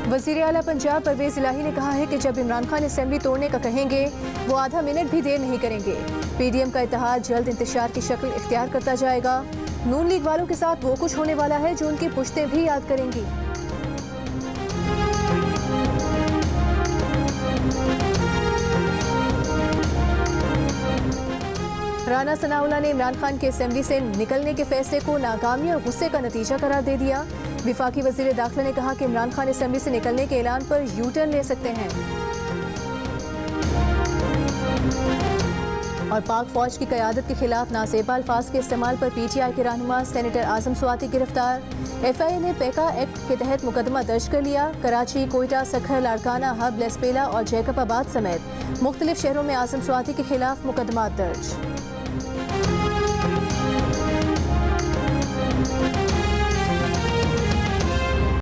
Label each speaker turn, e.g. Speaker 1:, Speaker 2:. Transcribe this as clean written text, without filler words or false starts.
Speaker 1: वज़ीर आला पंजाब परवेज़ इलाही ने कहा है कि जब इमरान खान असेंबली तोड़ने का कहेंगे वो आधा मिनट भी देर नहीं करेंगे। पीडीएम का इत्तेहाद जल्द इंतशार की शक्ल इख्तियार करता जाएगा। नून लीग वालों के साथ वो कुछ होने वाला है जो उनकी पुश्तें भी याद करेंगी। राना सनाउल्लाह ने इमरान खान के असेंबली से निकलने के फैसले को नाकामी और गुस्से का नतीजा करार दे दिया। विफाकी वज़ीर दाखिला ने कहा कि इमरान खान असेंबली से निकलने के ऐलान पर यू टर्न ले सकते हैं। और पाक फौज की क़यादत के खिलाफ नासेबा अल्फाज के इस्तेमाल पर पीटीआई के रहनुमा सेनेटर आजम स्वाति गिरफ्तार। एफआईए ने पैका एक्ट के तहत मुकदमा दर्ज कर लिया। कराची, कोयटा, सखर, लाड़काना, हब, लेस्पेला और जैकबाबाद समेत मुख्तलिफ शहरों में आजम स्वाति के खिलाफ मुकदमा दर्ज।